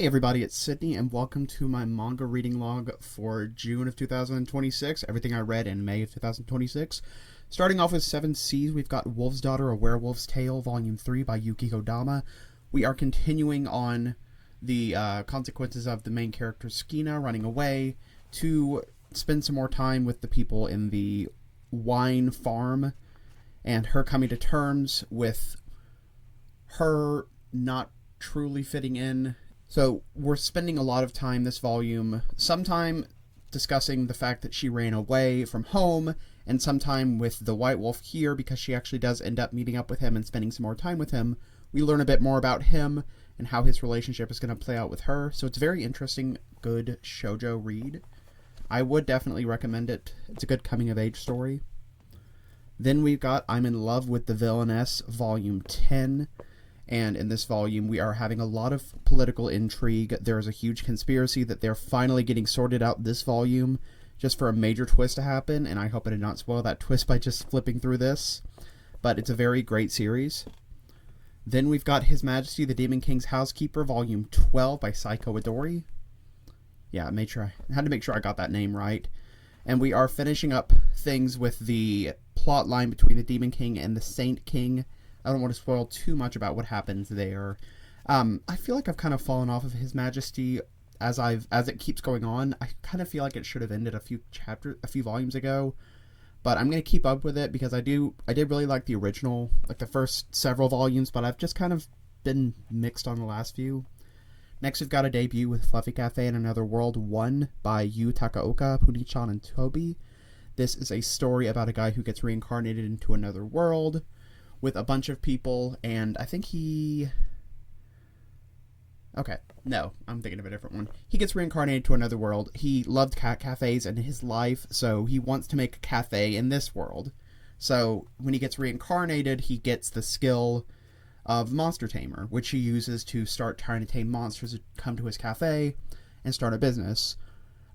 Hey everybody, it's Sydney, and welcome to my manga reading log for June of 2026. Everything I read in May of 2026. Starting off with 7 Seas, we've got Wolf's Daughter, A Werewolf's Tale, Volume 3 by Yukiko Dama. We are continuing on the consequences of the main character Skina running away to spend some more time with the people in the wine farm, and her coming to terms with her not truly fitting in. So we're spending a lot of time this volume, sometime discussing the fact that she ran away from home, and sometime with the White Wolf here, because she actually does end up meeting up with him and spending some more time with him. We learn a bit more about him and how his relationship is going to play out with her. So it's a very interesting, good shoujo read. I would definitely recommend it. It's a good coming-of-age story. Then we've got I'm in Love with the Villainess, Volume 10. And in this volume, we are having a lot of political intrigue. There is a huge conspiracy that they're finally getting sorted out this volume just for a major twist to happen. And I hope I did not spoil that twist by just flipping through this. But it's a very great series. Then we've got His Majesty the Demon King's Housekeeper, Volume 12 by Saiko Idori. Yeah, I had to make sure I got that name right. And we are finishing up things with the plot line between the Demon King and the Saint King. I don't want to spoil too much about what happens there. I feel like I've kind of fallen off of His Majesty as it keeps going on. I kind of feel like it should have ended a few volumes ago, but I'm going to keep up with it because I did really like the original, like the first several volumes, but I've just kind of been mixed on the last few. Next, we've got a debut with Fluffy Cafe in Another World 1 by Yu Takaoka, Punichan, and Toby. This is a story about a guy who gets reincarnated into another world with a bunch of people, and I think okay, no, I'm thinking of a different one. He gets reincarnated to another world. He loved cafes in his life, so he wants to make a cafe in this world. So when he gets reincarnated, he gets the skill of Monster Tamer, which he uses to start trying to tame monsters that come to his cafe and start a business.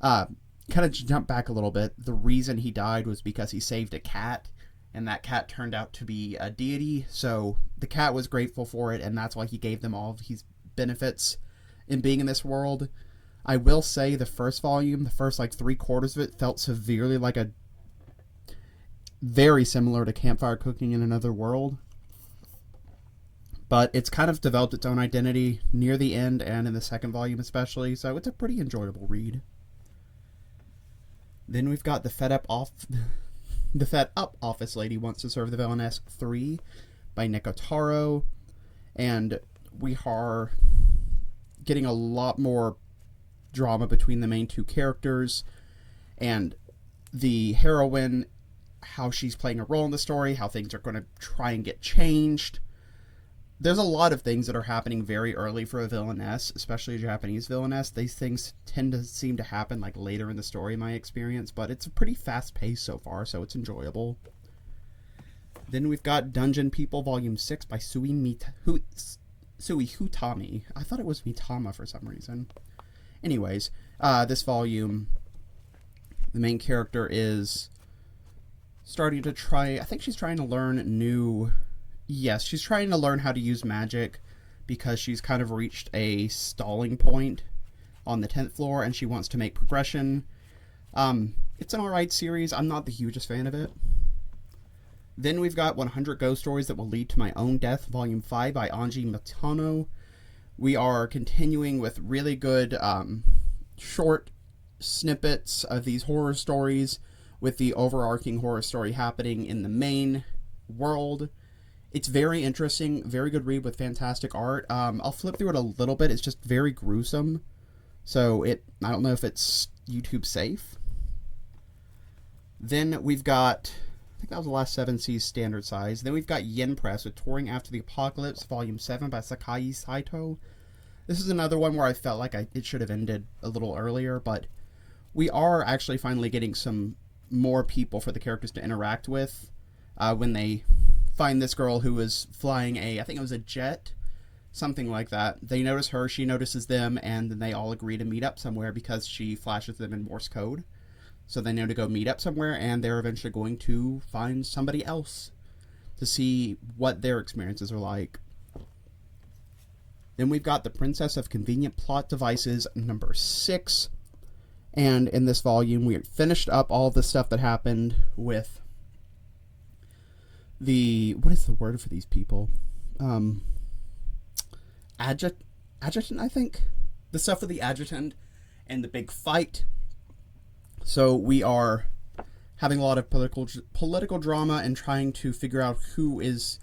Kind of jump back a little bit. The reason he died was because he saved a cat, and that cat turned out to be a deity, so the cat was grateful for it, and that's why he gave them all of his benefits in being in this world. I will say the first volume, the first like 3/4 of it, felt severely like very similar to Campfire Cooking in Another World. But it's kind of developed its own identity near the end and in the second volume especially, so it's a pretty enjoyable read. Then we've got The Fed Up Office Lady Wants to Serve the Villainess 3 by Nicotaro. And we are getting a lot more drama between the main two characters and the heroine, how she's playing a role in the story, how things are going to try and get changed. There's a lot of things that are happening very early for a villainess, especially a Japanese villainess. These things tend to seem to happen like later in the story, in my experience, but it's a pretty fast pace so far, so it's enjoyable. Then we've got Dungeon People Volume 6 by Sui Hutami. I thought it was Mitama for some reason. Anyways, this volume, the main character is starting to try, I think she's trying to learn she's trying to learn how to use magic because she's kind of reached a stalling point on the 10th floor and she wants to make progression. It's an alright series. I'm not the hugest fan of it. Then we've got 100 Ghost Stories That Will Lead to My Own Death, Volume 5 by Anji Matano. We are continuing with really good short snippets of these horror stories with the overarching horror story happening in the main world. It's very interesting, very good read with fantastic art. I'll flip through it a little bit. It's just very gruesome. So I don't know if it's YouTube safe. Then we've got, I think that was the last 7 Seas standard size. Then we've got Yen Press with Touring After the Apocalypse, Volume 7 by Sakai Saito. This is another one where I felt like it should have ended a little earlier, but we are actually finally getting some more people for the characters to interact with when they find this girl who is flying I think it was a jet, something like that. They notice her, she notices them, and then they all agree to meet up somewhere because she flashes them in Morse code. So they know to go meet up somewhere, and they're eventually going to find somebody else to see what their experiences are like. Then we've got The Princess of Convenient Plot Devices, number 6. And in this volume, we finished up all the stuff that happened with the... What is the word for these people? Adjutant, I think? The stuff with the adjutant and the big fight. So we are having a lot of political drama and trying to figure out who is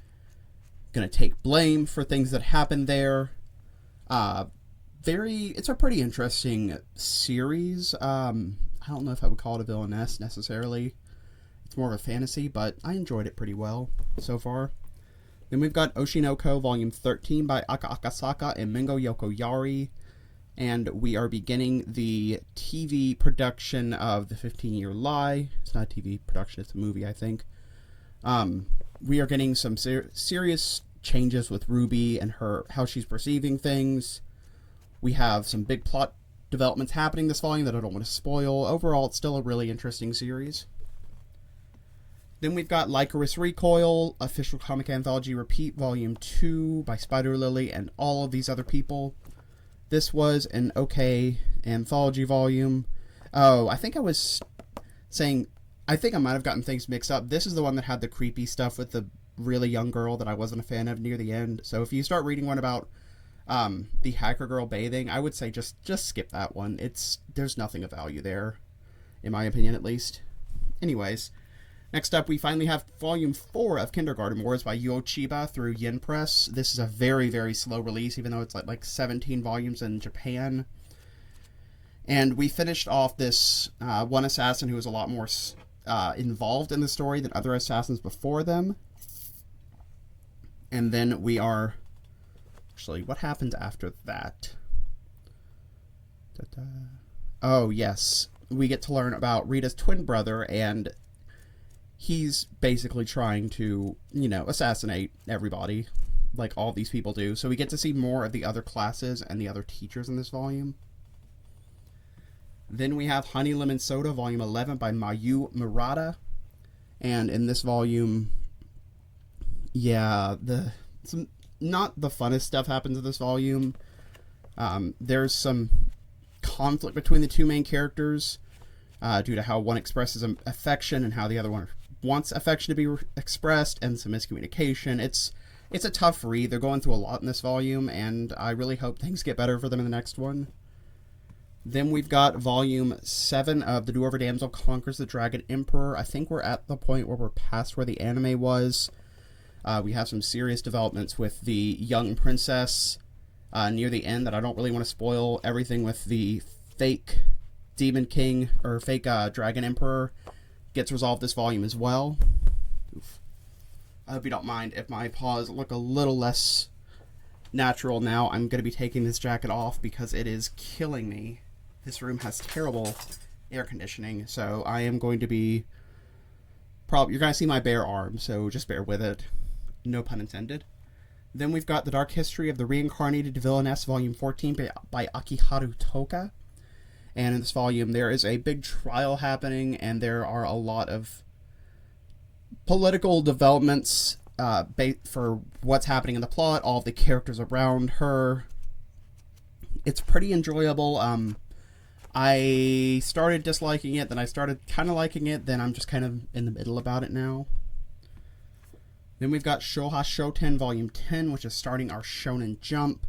going to take blame for things that happened there. It's a pretty interesting series. I don't know if I would call it a villainess necessarily. It's more of a fantasy, but I enjoyed it pretty well so far. Then we've got Oshinoko Volume 13 by Aka Akasaka and Mingo Yokoyari. And we are beginning the TV production of The 15-Year Lie. It's not a TV production, it's a movie, I think. We are getting some serious changes with Ruby and how she's perceiving things. We have some big plot developments happening this volume that I don't want to spoil. Overall, it's still a really interesting series. Then we've got Lycoris Recoil, Official Comic Anthology Repeat, Volume 2 by Spider Lily and all of these other people. This was an okay anthology volume. Oh, I think I was saying... I think I might have gotten things mixed up. This is the one that had the creepy stuff with the really young girl that I wasn't a fan of near the end. So if you start reading one about the hacker girl bathing, I would say just skip that one. There's nothing of value there, in my opinion at least. Anyways, next up we finally have Volume 4 of Kindergarten Wars by Yuo Chiba through Yin Press. This is a very, very slow release, even though it's like 17 volumes in Japan. And we finished off this one assassin who was a lot more involved in the story than other assassins before them. And then we are... Actually, what happened after that? Oh, yes. We get to learn about Rita's twin brother, and he's basically trying to, assassinate everybody, like all these people do. So we get to see more of the other classes and the other teachers in this volume. Then we have Honey Lemon Soda, Volume 11 by Mayu Murata. And in this volume, yeah, not the funnest stuff happens in this volume. There's some conflict between the two main characters due to how one expresses affection and how the other one wants affection to be expressed, and some miscommunication. It's a tough read. They're going through a lot in this volume, and I really hope things get better for them in the next one. Then we've got Volume 7 of The Dwarven Damsel Conquers the Dragon Emperor. I think we're at the point where we're past where the anime was. We have some serious developments with the young princess near the end that I don't really want to spoil. Everything with the fake Demon King, or fake Dragon Emperor, gets resolved this volume as well. Oof. I hope you don't mind if my paws look a little less natural now. I'm going to be taking this jacket off because it is killing me. This room has terrible air conditioning, so I am going to be... you're going to see my bare arm, so just bear with it. No pun intended. Then we've got The Dark History of the Reincarnated Villainess, Volume 14 by Akiharu Toka. And in this volume, there is a big trial happening, and there are a lot of political developments for what's happening in the plot, all of the characters around her. It's pretty enjoyable. I started disliking it, then I started kind of liking it, then I'm just kind of in the middle about it now. Then we've got Shoha Shoten Volume 10, which is starting our Shonen Jump.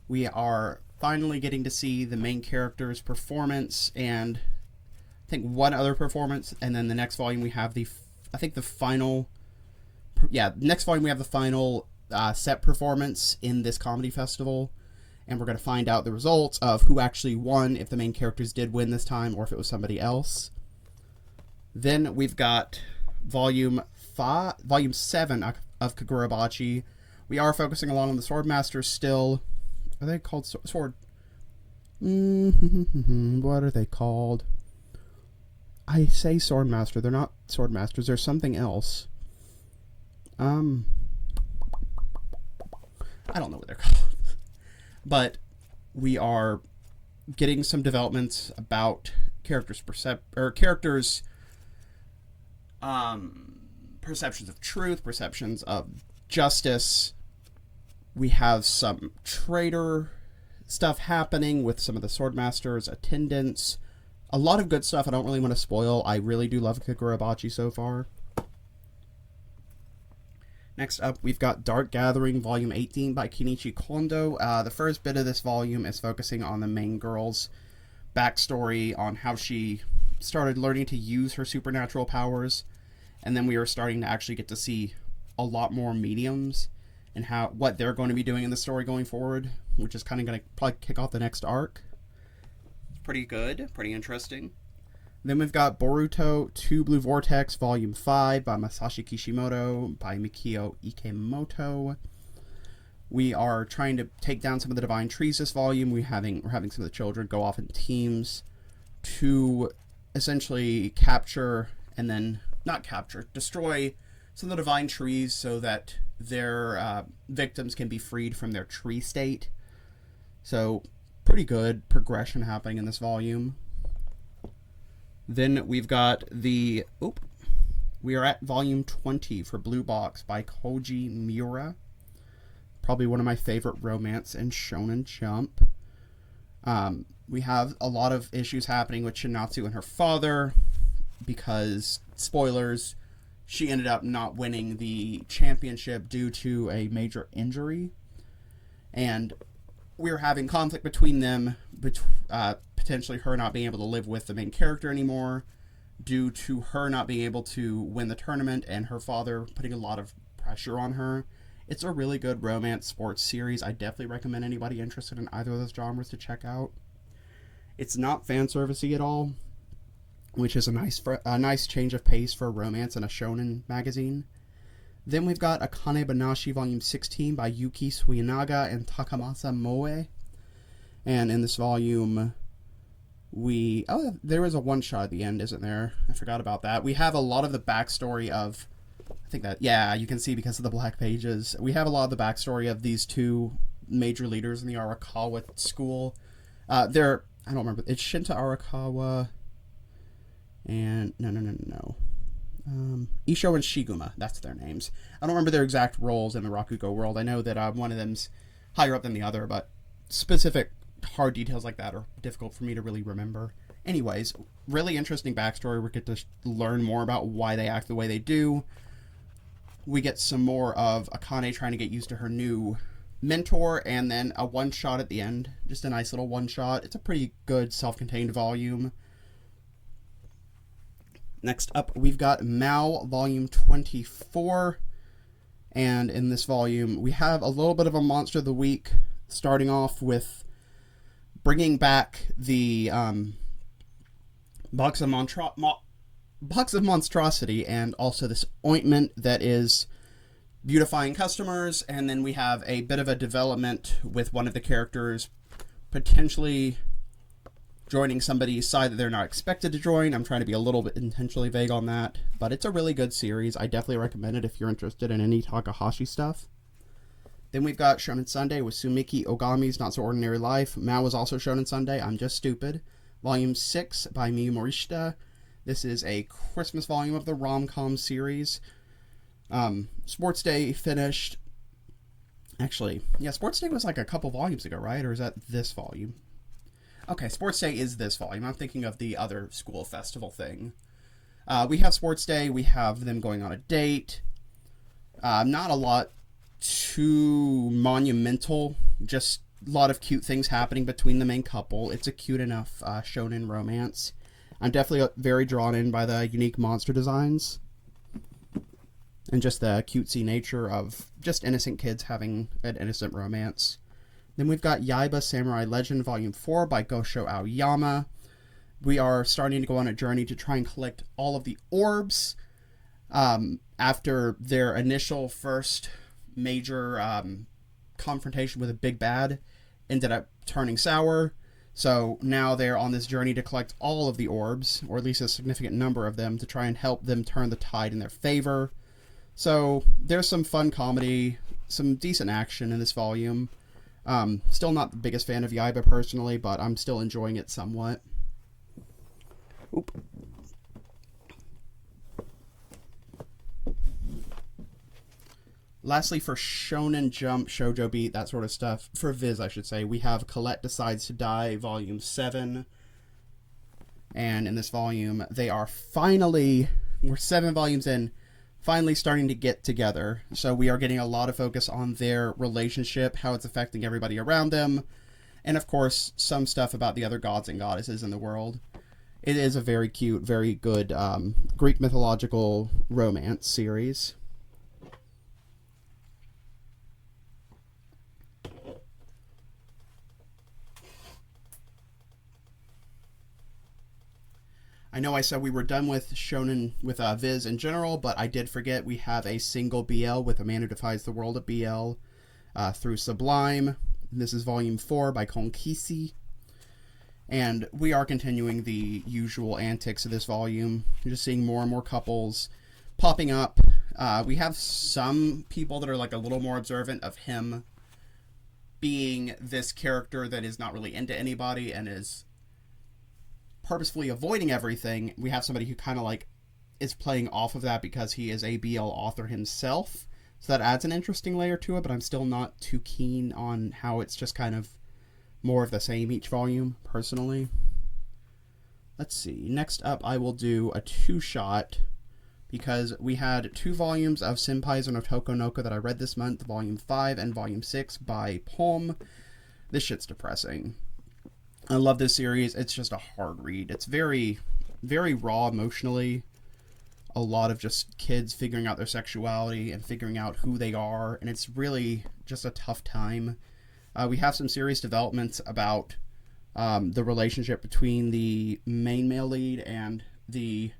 We are finally getting to see the main character's performance, and I think one other performance, and then the next volume we have next volume we have the final set performance in this comedy festival. And we're going to find out the results of who actually won, if the main characters did win this time, or if it was somebody else. Then we've got Volume 7 of Kagurabachi. We are focusing a lot on the Swordmasters still. Are they called Sword? What are they called? I say Swordmaster. They're not Swordmasters. There's something else. I don't know what they're called. But we are getting some developments about characters' perceptions of truth, perceptions of justice, We have some traitor stuff happening with some of the Swordmaster's attendants. A lot of good stuff I don't really want to spoil. I really do love Kagurabachi so far. Next up, we've got Dark Gathering, Volume 18 by Kenichi Kondo. The first bit of this volume is focusing on the main girl's backstory on how she started learning to use her supernatural powers. And then we are starting to actually get to see a lot more mediums and what they're going to be doing in the story going forward, which is kind of going to probably kick off the next arc. Pretty good, pretty interesting. Then we've got Boruto 2 Blue Vortex Volume 5 by Masashi Kishimoto by Mikio Ikemoto. We are trying to take down some of the divine trees this volume. We're having some of the children go off in teams to essentially capture and then destroy some of the divine trees so that their victims can be freed from their tree state. So pretty good progression happening in this volume. Then we've got we are at volume 20 for Blue Box by Koji Miura. Probably one of my favorite romance in Shonen Jump. We have a lot of issues happening with Shinatsu and her father because, spoilers, she ended up not winning the championship due to a major injury. And we're having conflict between them, potentially her not being able to live with the main character anymore due to her not being able to win the tournament and her father putting a lot of pressure on her. It's a really good romance sports series. I definitely recommend anybody interested in either of those genres to check out. It's not fan servicey at all, which is a nice change of pace for romance in a shonen magazine. Then we've got Akane Banashi Volume 16 by Yuki Suinaga and Takamasa Moe. And in this volume, there is a one-shot at the end, isn't there? I forgot about that. We have a lot of the backstory of, you can see because of the black pages. We have a lot of the backstory of these two major leaders in the Arakawa school. I don't remember. It's Shinta Arakawa and no. Isho and Shiguma, that's their names. I don't remember their exact roles in the Rakugo world. I know that one of them's higher up than the other, but specific hard details like that are difficult for me to really remember. Anyways, really interesting backstory. We get to learn more about why they act the way they do. We get some more of Akane trying to get used to her new mentor, and then a one-shot at the end. Just a nice little one-shot. It's a pretty good self-contained volume. Next up, we've got Mao Volume 24. And in this volume, we have a little bit of a Monster of the Week, starting off with bringing back the Box of Monstrosity, and also this ointment that is beautifying customers. And then we have a bit of a development with one of the characters potentially joining somebody's side that they're not expected to join. I'm trying to be a little bit intentionally vague on that, but it's a really good series. I definitely recommend it if you're interested in any Takahashi stuff. Then we've got Shonen Sunday with Sumiki Ogami's Not So Ordinary Life. Mao was also Shonen Sunday. I'm Just Stupid. Volume 6 by Miyu Morishita. This is a Christmas volume of the rom-com series. Sports Day finished. Actually, yeah, Sports Day was like a couple volumes ago, right? Or is that this volume? Okay, Sports Day is this volume. I'm thinking of the other school festival thing. We have Sports Day. We have them going on a date. Not a lot too monumental. Just a lot of cute things happening between the main couple. It's a cute enough shonen romance. I'm definitely very drawn in by the unique monster designs and just the cutesy nature of just innocent kids having an innocent romance. Then we've got Yaiba Samurai Legend Volume 4 by Gosho Aoyama. We are starting to go on a journey to try and collect all of the orbs after their initial first major confrontation with a big bad ended up turning sour. So now they're on this journey to collect all of the orbs, or at least a significant number of them, to try and help them turn the tide in their favor. So there's some fun comedy, some decent action in this volume. Still not the biggest fan of Yaiba personally, but I'm still enjoying it somewhat. Oop. Lastly, for Shonen Jump, Shoujo Beat, that sort of stuff, for Viz, I should say, we have Colette Decides to Die, Volume 7. And in this volume, they are finally, we're 7 volumes in, finally starting to get together. So we are getting a lot of focus on their relationship, how it's affecting everybody around them, and of course, some stuff about the other gods and goddesses in the world. It is a very cute, very good Greek mythological romance series. I know I said we were done with Shonen, with Viz in general, but I did forget we have a single BL with A Man Who Defies the World of BL through Sublime. This is Volume 4 by Konkisi. And we are continuing the usual antics of this volume. You're just seeing more and more couples popping up. We have some people that are like a little more observant of him being this character that is not really into anybody and is purposefully avoiding everything. We have somebody who kind of like is playing off of that because he is a BL author himself. So that adds an interesting layer to it, but I'm still not too keen on how it's just kind of more of the same each volume, personally. Let's see. Next up, I will do a two-shot because we had 2 volumes of Senpai's no Tokonoko that I read this month, Volume 5 and Volume 6 by Palm. This shit's depressing. I love this series. It's just a hard read. It's very, very raw emotionally. A lot of just kids figuring out their sexuality and figuring out who they are, and it's really just a tough time. We have some serious developments about the relationship between the main male lead and the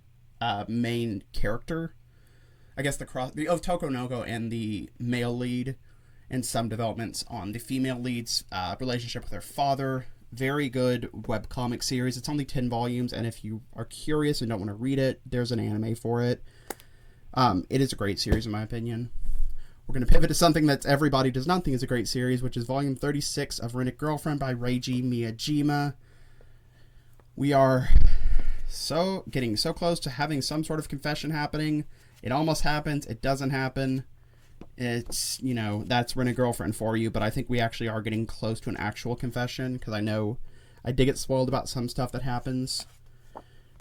main character. I guess the Tokonoko and the male lead, and some developments on the female lead's relationship with her father. Very good webcomic series. It's only 10 volumes, and if you are curious and don't want to read it, there's an anime for it. It is a great series, in my opinion. We're going to pivot to something that everybody does not think is a great series, which is Volume 36 of Rented Girlfriend by Reiji Miyajima. We are getting so close to having some sort of confession happening. It almost happens. It doesn't happen. It's, that's Rented Girlfriend for you, but I think we actually are getting close to an actual confession, because I know I did get spoiled about some stuff that happens.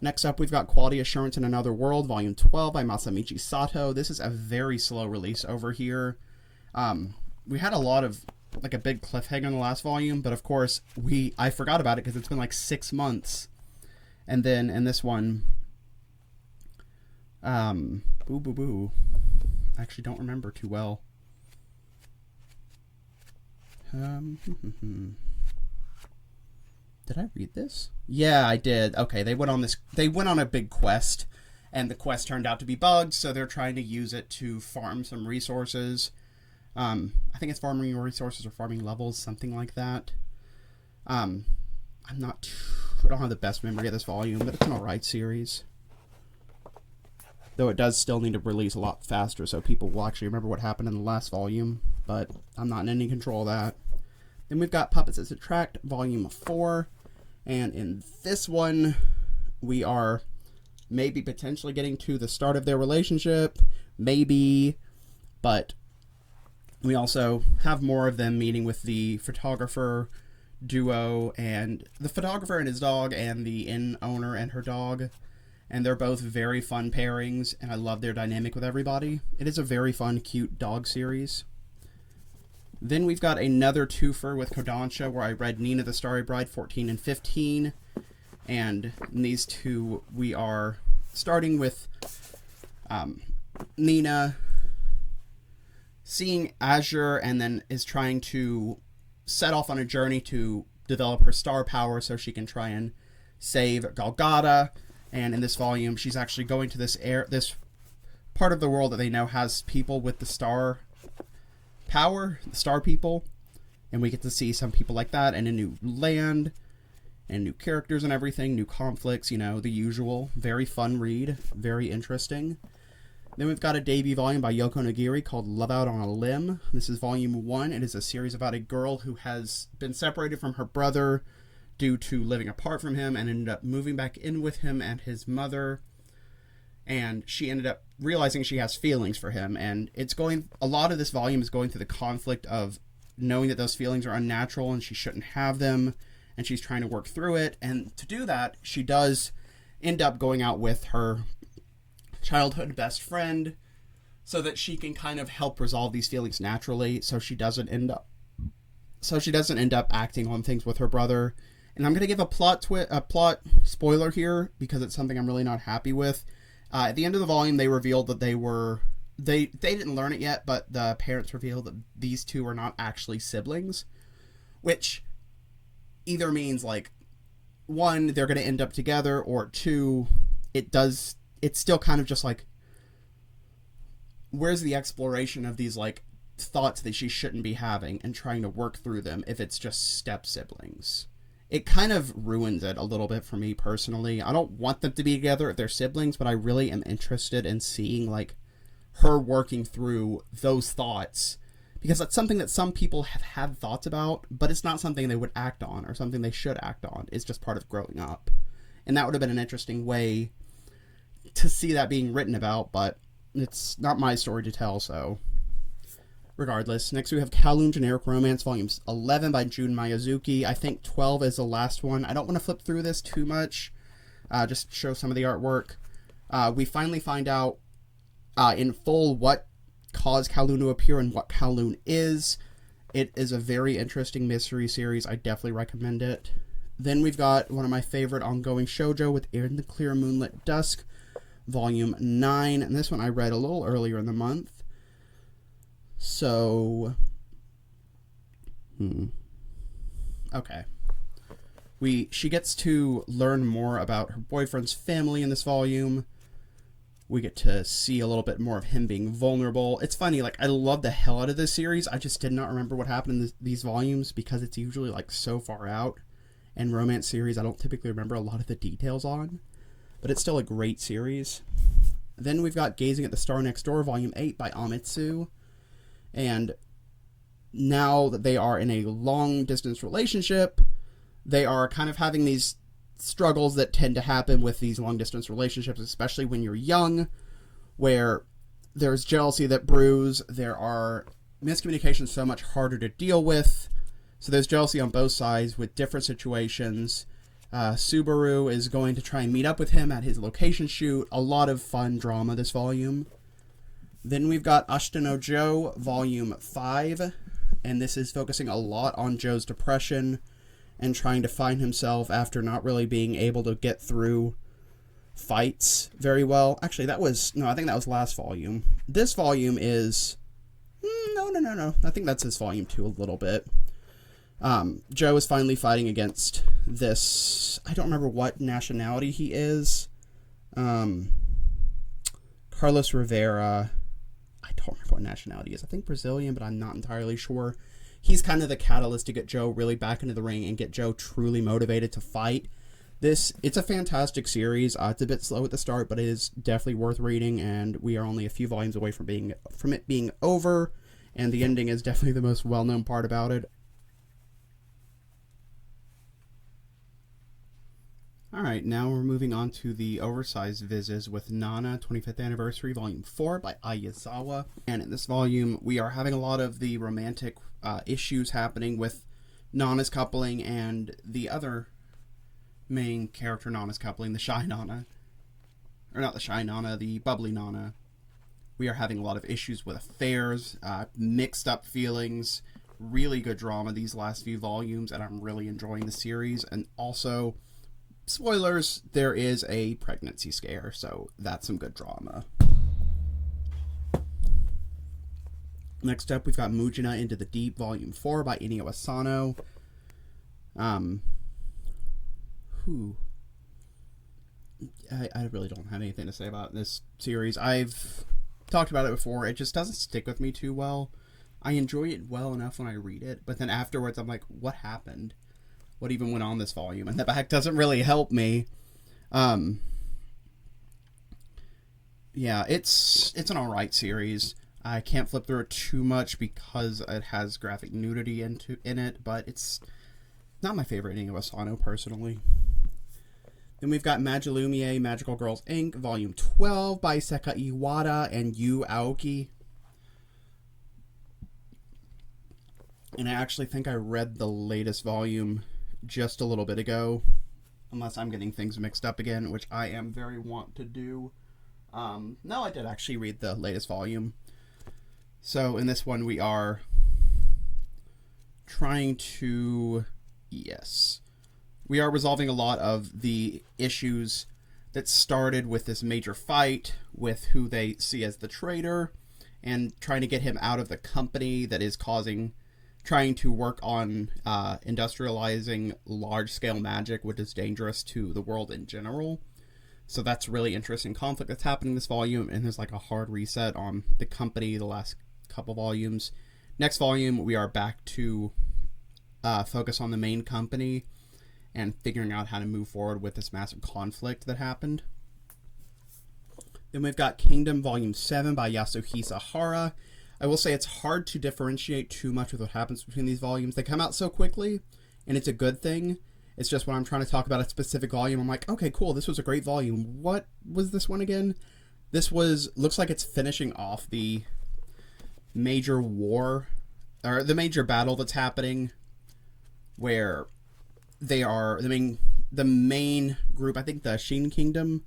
Next up, we've got Quality Assurance in Another World, Volume 12 by Masamichi Sato. This is a very slow release over here. We had a lot of, a big cliffhanger in the last volume, but of course, I forgot about it because it's been 6 months. And then in this one, I actually don't remember too well. Did I read this? Yeah, I did. Okay, they went on a big quest, and the quest turned out to be bugged, so they're trying to use it to farm some resources. I think it's farming resources or farming levels, something like that. I don't have the best memory of this volume, but it's an alright series. Though it does still need to release a lot faster so people will actually remember what happened in the last volume, but I'm not in any control of that. Then we've got Puppets that Subtract, Volume 4, and in this one, we are maybe potentially getting to the start of their relationship, maybe, but we also have more of them meeting with the photographer duo, and the photographer and his dog, and the inn owner and her dog. And they're both very fun pairings, and I love their dynamic with everybody. It is a very fun, cute dog series. Then we've got another twofer with Kodansha, where I read Nina the Starry Bride 14 and 15. And in these two, we are starting with Nina seeing Azure, and then is trying to set off on a journey to develop her star power so she can try and save Golgotha. And in this volume, she's actually going to this part of the world that they know has people with the star power, the star people. And we get to see some people like that, and a new land, and new characters and everything, new conflicts, the usual. Very fun read, very interesting. Then we've got a debut volume by Yoko Nagiri called Love Out on a Limb. This is Volume 1. It is a series about a girl who has been separated from her brother due to living apart from him, and ended up moving back in with him and his mother. And she ended up realizing she has feelings for him, and a lot of this volume is going through the conflict of knowing that those feelings are unnatural and she shouldn't have them, and she's trying to work through it. And to do that, she does end up going out with her childhood best friend so that she can kind of help resolve these feelings naturally, so she doesn't end up acting on things with her brother. And I'm going to give a plot spoiler here because it's something I'm really not happy with. At the end of the volume, they revealed that they didn't learn it yet, but the parents revealed that these two are not actually siblings, which either means, like, one, they're going to end up together, or two, it's still kind of just like, where's the exploration of these, like, thoughts that she shouldn't be having and trying to work through them if it's just step siblings? It kind of ruins it a little bit for me personally. I don't want them to be together if they're siblings, but I really am interested in seeing, like, her working through those thoughts, because that's something that some people have had thoughts about, but it's not something they would act on or something they should act on. It's just part of growing up. And that would have been an interesting way to see that being written about, but it's not my story to tell, so regardless. Next we have Kowloon Generic Romance, Volumes 11 by Jun Miyazuki. I think 12 is the last one. I don't want to flip through this too much, just show some of the artwork. We finally find out in full what caused Kowloon to appear and what Kowloon is. It is a very interesting mystery series. I definitely recommend it. Then we've got one of my favorite ongoing shoujo with In the Clear Moonlit Dusk, Volume 9. And this one I read a little earlier in the month. So, okay. She gets to learn more about her boyfriend's family in this volume. We get to see a little bit more of him being vulnerable. It's funny, like, I love the hell out of this series. I just did not remember what happened in these volumes because it's usually, like, so far out. And romance series, I don't typically remember a lot of the details on. But it's still a great series. Then we've got Gazing at the Star Next Door, Volume 8 by Amitsu. And now that they are in a long-distance relationship, they are kind of having these struggles that tend to happen with these long-distance relationships, especially when you're young, where there's jealousy that brews, there are miscommunications so much harder to deal with, so there's jealousy on both sides with different situations. Subaru is going to try and meet up with him at his location shoot. A lot of fun drama this volume. Then we've got Ashita no Joe, Volume 5, and this is focusing a lot on Joe's depression and trying to find himself after not really being able to get through fights very well. Actually, I think that was last volume. This volume is, no. I think that's his Volume 2 a little bit. Joe is finally fighting against this, I don't remember what nationality he is. Carlos Rivera. I don't remember what nationality he is. I think Brazilian, but I'm not entirely sure. He's kind of the catalyst to get Joe really back into the ring and get Joe truly motivated to fight. It's a fantastic series. It's a bit slow at the start, but it is definitely worth reading, and we are only a few volumes away from it being over, and the ending is definitely the most well-known part about it. Alright, now we're moving on to the oversized vises with Nana 25th Anniversary Volume 4 by Ayazawa. And in this volume, we are having a lot of the romantic issues happening with Nana's coupling and the other main character Nana's coupling, the shy Nana. Or not the shy Nana, the bubbly Nana. We are having a lot of issues with affairs, mixed up feelings, really good drama these last few volumes, and I'm really enjoying the series. And also, spoilers, there is a pregnancy scare, so that's some good drama. Next up, we've got Mujina Into the Deep, Volume 4 by Inio Asano. I really don't have anything to say about this series. I've talked about it before. It just doesn't stick with me too well. I enjoy it well enough when I read it, but then afterwards I'm like, what happened? What even went on this volume? And the back doesn't really help me. Yeah, it's an alright series. I can't flip through it too much because it has graphic nudity in it, but it's not my favorite Inio Asano personally. Then we've got Magilumie, Magical Girls Inc., Volume 12 by Seka Iwata and Yu Aoki. And I actually think I read the latest volume just a little bit ago, unless I'm getting things mixed up again, which I am very wont to do. No, I did actually read the latest volume. So in this one we are trying to... Yes. We are resolving a lot of the issues that started with this major fight with who they see as the traitor, and trying to get him out of the company that is trying to work on industrializing large-scale magic, which is dangerous to the world in general. So that's really interesting conflict that's happening in this volume, and there's like a hard reset on the company the last couple volumes. Next volume, we are back to focus on the main company and figuring out how to move forward with this massive conflict that happened. Then we've got Kingdom Volume 7 by Yasuhisa Hara. I will say it's hard to differentiate too much with what happens between these volumes. They come out so quickly, and it's a good thing. It's just when I'm trying to talk about a specific volume, I'm like, okay, cool, this was a great volume. What was this one again? This looks like it's finishing off the major war, or the major battle that's happening, where they are the main group. I think the Shin Kingdom,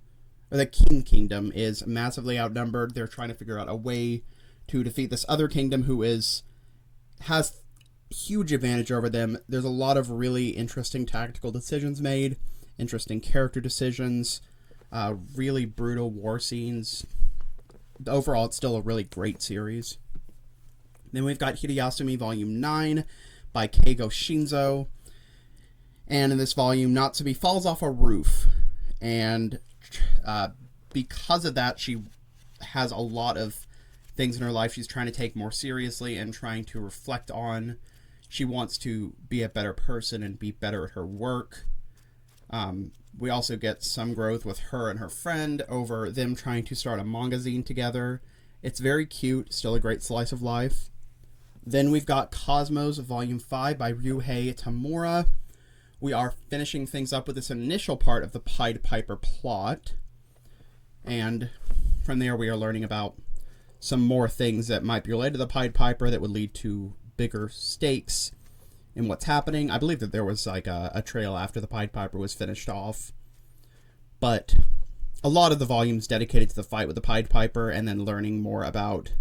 or the King Kingdom, is massively outnumbered. They're trying to figure out a way to defeat this other kingdom who has huge advantage over them. There's a lot of really interesting tactical decisions made, interesting character decisions, really brutal war scenes. Overall, it's still a really great series. Then we've got Hideyasumi Volume 9 by Keigo Shinzo. And in this volume, Natsume falls off a roof. And because of that, she has a lot of things in her life she's trying to take more seriously and trying to reflect on. She wants to be a better person and be better at her work. We also get some growth with her and her friend over them trying to start a mangazine together. It's very cute, still a great slice of life. Then we've got Cosmos Volume 5 by Ryuhei Tamura. We are finishing things up with this initial part of the Pied Piper plot. And from there we are learning about some more things that might be related to the Pied Piper that would lead to bigger stakes in what's happening. I believe that there was like a trail after the Pied Piper was finished off. But a lot of the volumes dedicated to the fight with the Pied Piper, and then learning more about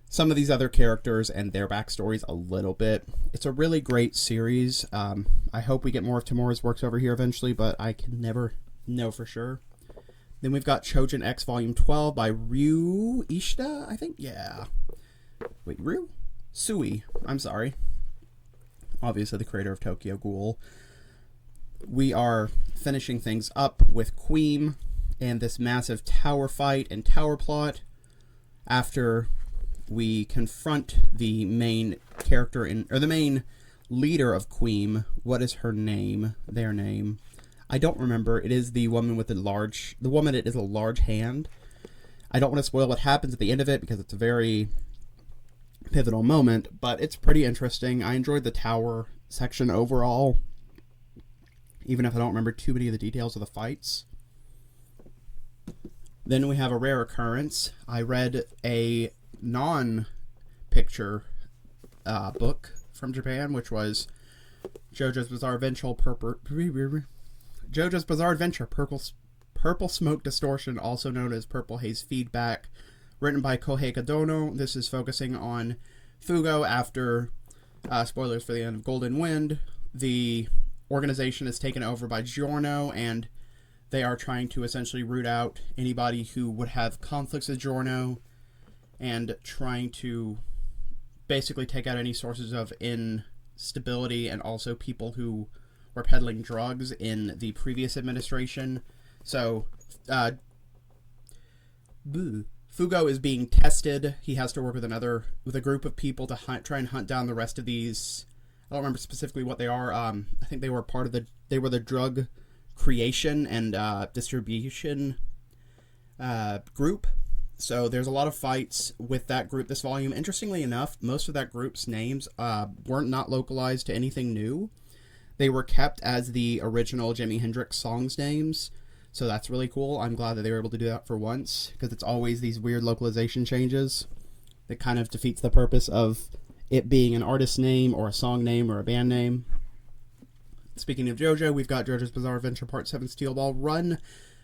some of these other characters and their backstories a little bit. It's a really great series. I hope we get more of Tamura's works over here eventually, but I can never know for sure. Then we've got Chojin X Volume 12 by Ryu Ishida, I think? Yeah. Wait, Ryu? Sui. I'm sorry. Obviously the creator of Tokyo Ghoul. We are finishing things up with Queen and this massive tower fight and tower plot after we confront the main character the main leader of Queen. What is her name? Their name. I don't remember. It is the woman with the woman that is a large hand. I don't want to spoil what happens at the end of it because it's a very pivotal moment, but it's pretty interesting. I enjoyed the tower section overall, even if I don't remember too many of the details of the fights. Then we have a rare occurrence. I read a non-picture book from Japan, which was JoJo's Bizarre Adventure Purple Smoke Distortion, also known as Purple Haze Feedback, written by Kohei Kadono. This is focusing on Fugo after, spoilers for the end of Golden Wind. The organization is taken over by Giorno, and they are trying to essentially root out anybody who would have conflicts with Giorno, and trying to basically take out any sources of instability, and also people who were peddling drugs in the previous administration. So, Fugo is being tested. He has to work with a group of people to try and hunt down the rest of these. I don't remember specifically what they are. I think they were the drug creation and distribution group. So there's a lot of fights with that group this volume. Interestingly enough, most of that group's names weren't not localized to anything new. They were kept as the original Jimi Hendrix songs names, so that's really cool. I'm glad that they were able to do that for once, because it's always these weird localization changes that kind of defeats the purpose of it being an artist name or a song name or a band name. Speaking of JoJo, we've got JoJo's Bizarre Adventure Part 7 Steel Ball Run,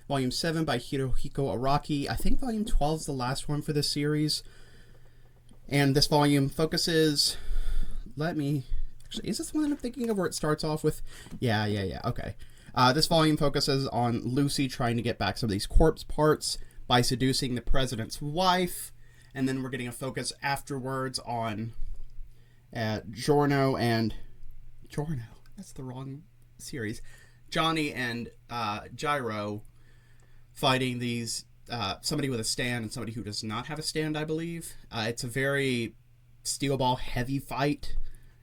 Volume 7 by Hirohiko Araki. I think Volume 12 is the last one for this series. And this volume focuses... Actually, is this the one I'm thinking of where it starts off with... Yeah, okay. This volume focuses on Lucy trying to get back some of these corpse parts by seducing the president's wife. And then we're getting a focus afterwards on Giorno. That's the wrong series. Johnny and Gyro fighting these somebody with a stand and somebody who does not have a stand, I believe. It's a very steel ball heavy fight,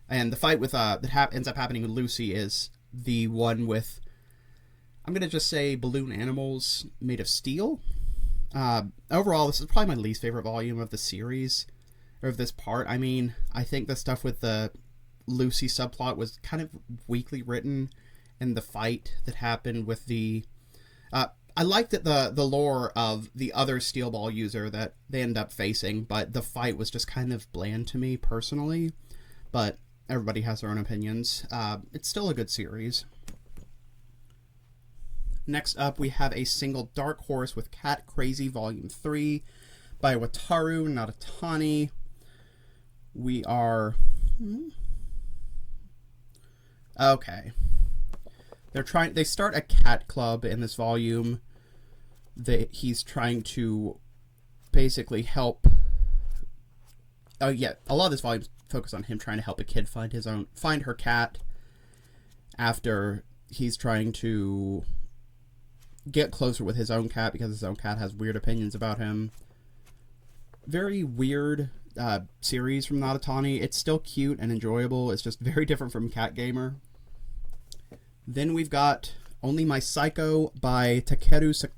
and the fight with that ends up happening with Lucy is the one with, I'm gonna just say, balloon animals made of steel. Overall, this is probably my least favorite volume of the series, or of this part. I mean, I think the stuff with the Lucy subplot was kind of weakly written, and the fight that happened with the I liked that the lore of the other steel ball user that they end up facing, but the fight was just kind of bland to me personally. But everybody has their own opinions. It's still a good series. Next up, we have a single Dark Horse with Cat Crazy Volume 3 by Wataru Nadatani. We are... Okay. They start a cat club in this volume that he's trying to basically help. Oh yeah, a lot of this volume focus on him trying to help a kid find her cat after he's trying to get closer with his own cat because his own cat has weird opinions about him. Very weird series from Nadatani. It's still cute and enjoyable. It's just very different from Cat Gamer. Then we've got Only My Psycho by Wakaru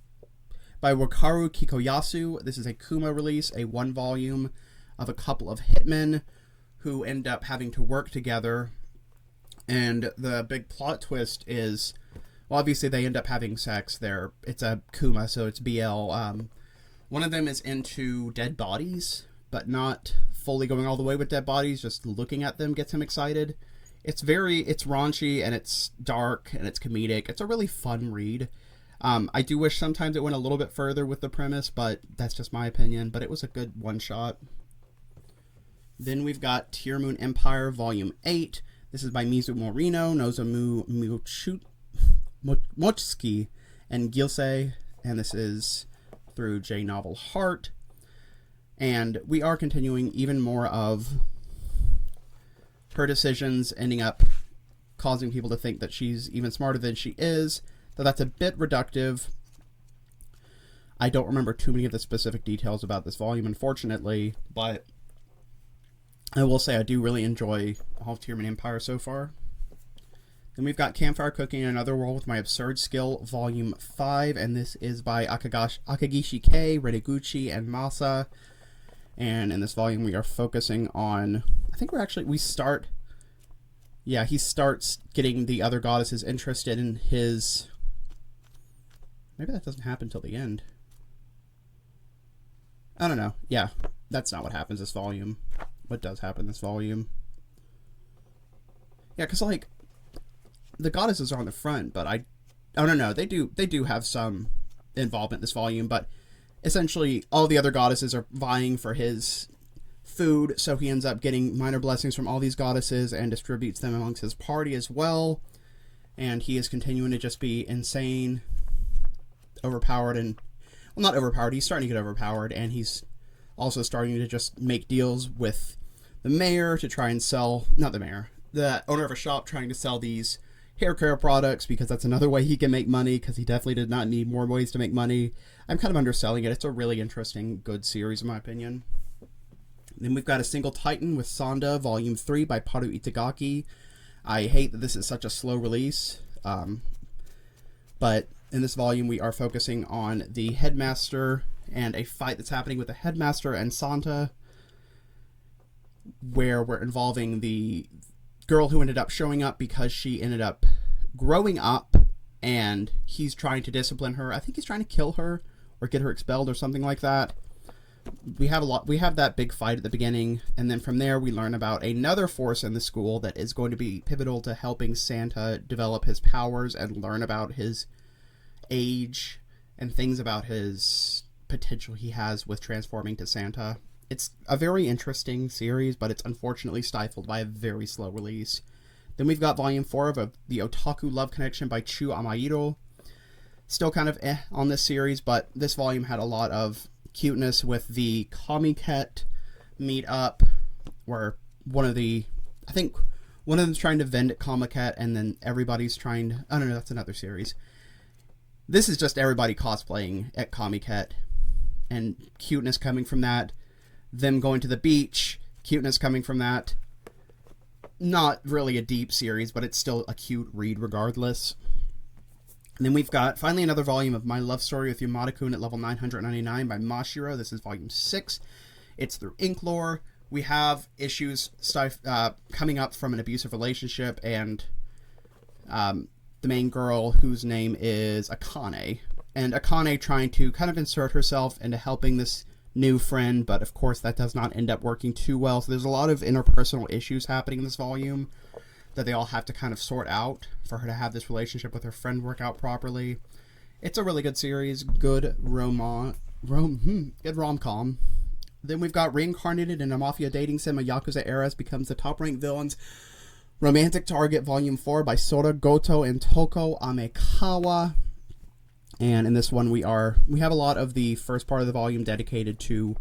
Kikoyasu. This is a Kuma release, a one volume of a couple of hitmen who end up having to work together. And the big plot twist is, well, obviously they end up having sex. It's a Kuma, so it's BL. One of them is into dead bodies, but not fully going all the way with dead bodies. Just looking at them gets him excited. It's raunchy, and it's dark, and it's comedic. It's a really fun read. I do wish sometimes it went a little bit further with the premise, but that's just my opinion. But it was a good one-shot. Then we've got Tear Moon Empire Volume 8. This is by Mizu Morino, Nozomu Mochisuke, and Gilsei. And this is through J Novel Heart. And we are continuing even more of her decisions ending up causing people to think that she's even smarter than she is, though that's a bit reductive. I don't remember too many of the specific details about this volume, unfortunately, but I will say I do really enjoy all of Tear Moon Empire so far. Then we've got Campfire Cooking in Another World with My Absurd Skill Volume 5, and this is by Akagishi K, Redeguchi, and Masa. And in this volume we are focusing on... he starts getting the other goddesses interested in his... Maybe that doesn't happen till the end. I don't know. Yeah, that's not what happens this volume. What does happen this volume? Yeah, because, like, the goddesses are on the front, but I don't know. They do have some involvement in this volume, but essentially all the other goddesses are vying for his food, so he ends up getting minor blessings from all these goddesses and distributes them amongst his party as well. And he is continuing to just be insane, overpowered, and, well, not overpowered, he's starting to get overpowered, and he's also starting to just make deals with the mayor to try and sell, not the mayor, the owner of a shop trying to sell these hair care products, because that's another way he can make money, because he definitely did not need more ways to make money. I'm kind of underselling it. It's a really interesting, good series in my opinion. Then we've got A Single Titan with Sonda, Volume 3 by Paru Itagaki. I hate that this is such a slow release, but in this volume we are focusing on the headmaster and a fight that's happening with the headmaster and Santa, where we're involving the girl who ended up showing up because she ended up growing up, and he's trying to discipline her. I think he's trying to kill her or get her expelled or something like that. We have that big fight at the beginning, and then from there we learn about another force in the school that is going to be pivotal to helping Santa develop his powers and learn about his age and things about his potential he has with transforming to Santa. It's a very interesting series, but it's unfortunately stifled by a very slow release. Then we've got Volume 4 of the Otaku Love Connection by Chu Amahiro. Still kind of on this series, but this volume had a lot of cuteness with the Comiket meet-up, where one of them's trying to vend at Comiket, and then everybody's trying to... Oh, no, that's another series. This is just everybody cosplaying at Comiket, and cuteness coming from that. Them going to the beach, cuteness coming from that. Not really a deep series, but it's still a cute read regardless. And then we've got finally another volume of My Love Story with Yamada-kun at level 999 by Mashiro. This is volume 6. It's through Inklore. We have issues coming up from an abusive relationship, and the main girl, whose name is Akane. And Akane trying to kind of insert herself into helping this new friend, but of course that does not end up working too well. So there's a lot of interpersonal issues happening in this volume that they all have to kind of sort out for her to have this relationship with her friend work out properly. It's a really good series, good rom-com. Then we've got Reincarnated in a Mafia Dating Sim, a Yakuza Heiress becomes the top-ranked villain's romantic target, Volume 4 by Sora Goto and Toko Amekawa. And in this one we have a lot of the first part of the volume dedicated to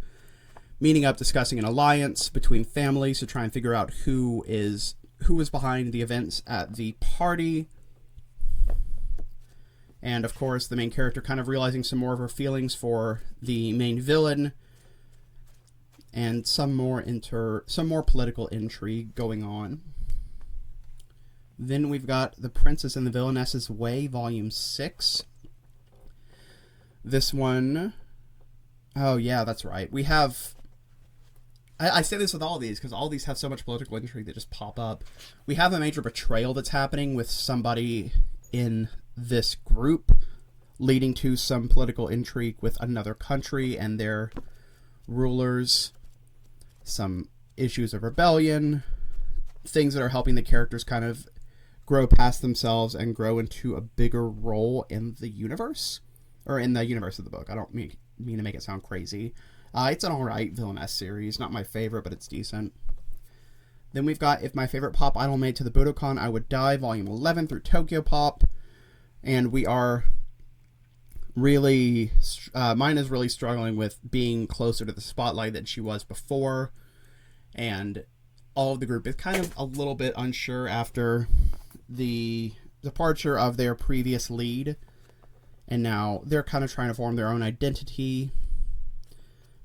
meeting up, discussing an alliance between families to try and figure out who is behind the events at the party. And of course the main character kind of realizing some more of her feelings for the main villain, and some more political intrigue going on. Then we've got The Princess and the Villainess's Way, Volume 6. This one, oh yeah, that's right. We have, I say this with all these because all these have so much political intrigue that just pop up. We have a major betrayal that's happening with somebody in this group, leading to some political intrigue with another country and their rulers, some issues of rebellion, things that are helping the characters kind of grow past themselves and grow into a bigger role in the universe, or in the universe of the book. I don't mean to make it sound crazy. It's an alright villainess series. Not my favorite, but it's decent. Then we've got If My Favorite Pop Idol Made to the Budokan, I Would Die, Volume 11 through Tokyo Pop. And we are really... mine is really struggling with being closer to the spotlight than she was before. And all of the group is kind of a little bit unsure after the departure of their previous lead. And now they're kind of trying to form their own identity.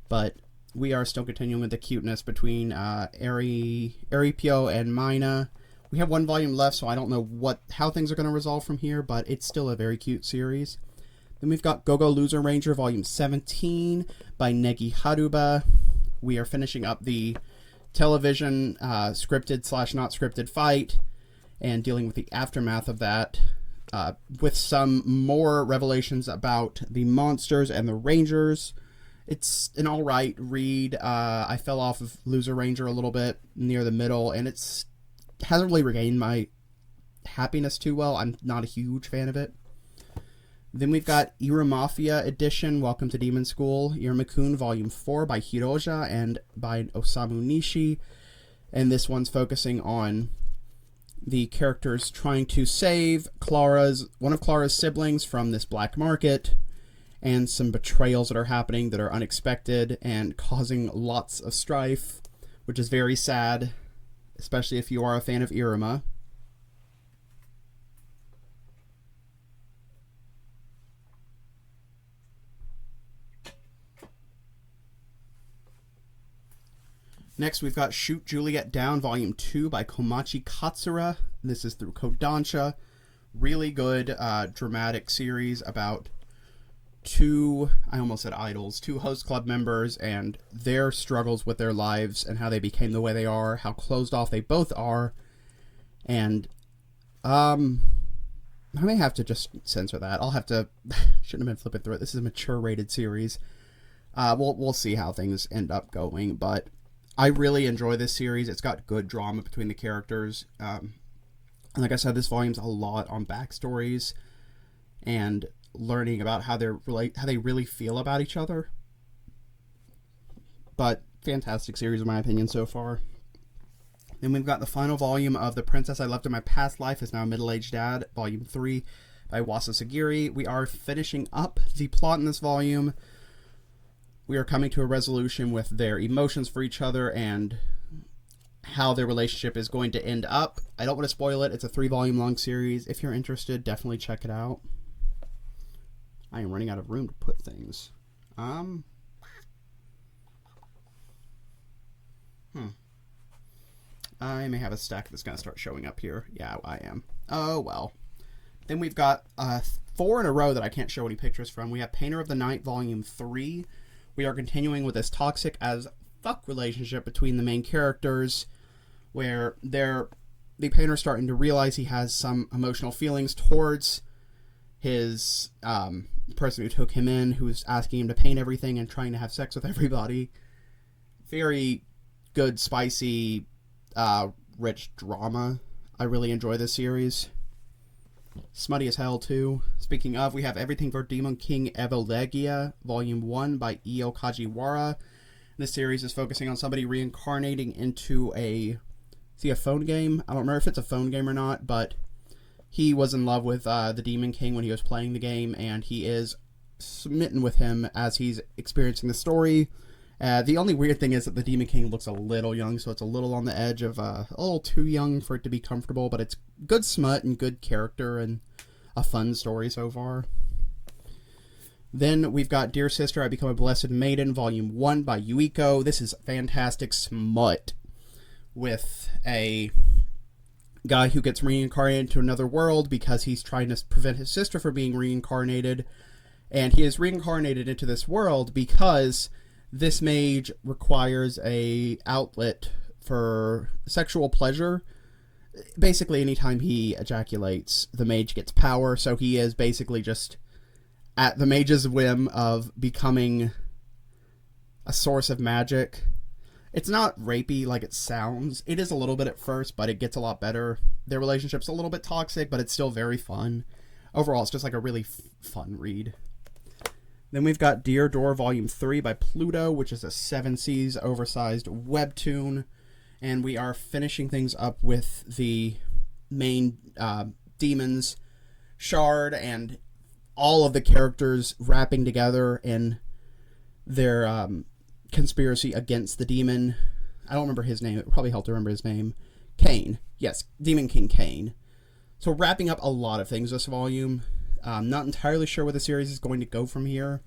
But we are still continuing with the cuteness between Aripio and Mina. We have one volume left, so I don't know how things are going to resolve from here, but it's still a very cute series. Then we've got Go-Go Loser Ranger Volume 17 by Negi Haruba. We are finishing up the television scripted/not scripted fight and dealing with the aftermath of that. With some more revelations about the monsters and the rangers. It's an alright read. I fell off of Loser Ranger a little bit near the middle, and it hasn't really regained my happiness too well. I'm not a huge fan of it. Then we've got Ira Mafia Edition, Welcome to Demon School, Iruma-kun Volume 4 by Hiroja and by Osamu Nishi. And this one's focusing on the characters trying to save one of Clara's siblings from this black market, and some betrayals that are happening that are unexpected and causing lots of strife, which is very sad, especially if you are a fan of Iruma. Next, we've got Shoot Juliet Down, Volume 2 by Komachi Katsura. This is through Kodansha. Really good dramatic series about two host club members and their struggles with their lives and how they became the way they are, how closed off they both are, And I may have to just censor that. I'll have to. Shouldn't have been flipping through it. This is a mature rated series. We'll see how things end up going, but I really enjoy this series. It's got good drama between the characters. Like I said, this volume's a lot on backstories and learning about how they really feel about each other. But fantastic series in my opinion so far. Then we've got the final volume of The Princess I Left in My Past Life Is Now a Middle-Aged Dad, Volume 3 by Wasa Sagiri. We are finishing up the plot in this volume. We are coming to a resolution with their emotions for each other and how their relationship is going to end up. I don't want to spoil it. It's a 3-volume long series. If you're interested, definitely check it out. I am running out of room to put things. I may have a stack that's going to start showing up here. Yeah, I am. Oh, well. Then we've got 4 in a row that I can't show any pictures from. We have Painter of the Night, Volume 3. We are continuing with this toxic as fuck relationship between the main characters, where the painter's starting to realize he has some emotional feelings towards his person who took him in, who's asking him to paint everything and trying to have sex with everybody. Very good, spicy, rich drama. I really enjoy this series. Smutty as hell too. Speaking of, we have Everything for Demon King Evelegia, Volume 1 by Io Kajiwara. This series is focusing on somebody reincarnating into a phone game. I don't remember if it's a phone game or not, but he was in love with the Demon King when he was playing the game, and he is smitten with him as he's experiencing the story. The only weird thing is that the Demon King looks a little young, so it's a little on the edge of a little too young for it to be comfortable, but it's good smut and good character and a fun story so far. Then we've got Dear Sister, I Become a Blessed Maiden, Volume 1 by Yuiko. This is fantastic smut with a guy who gets reincarnated into another world because he's trying to prevent his sister from being reincarnated, and he is reincarnated into this world because this mage requires a outlet for sexual pleasure. Basically, anytime he ejaculates, the mage gets power, so he is basically just at the mage's whim of becoming a source of magic. It's not rapey like it sounds. It is a little bit at first, but it gets a lot better. Their relationship's a little bit toxic, but it's still very fun. Overall, it's just like a really fun read. Then we've got Dear Door Volume 3 by Pluto, which is a 7 Seas oversized webtoon. And we are finishing things up with the main demons, Shard, and all of the characters rapping together in their conspiracy against the demon. I don't remember his name. It would probably help to remember his name. Cain. Yes, Demon King Cain. So wrapping up a lot of things this volume. Not entirely sure where the series is going to go from here,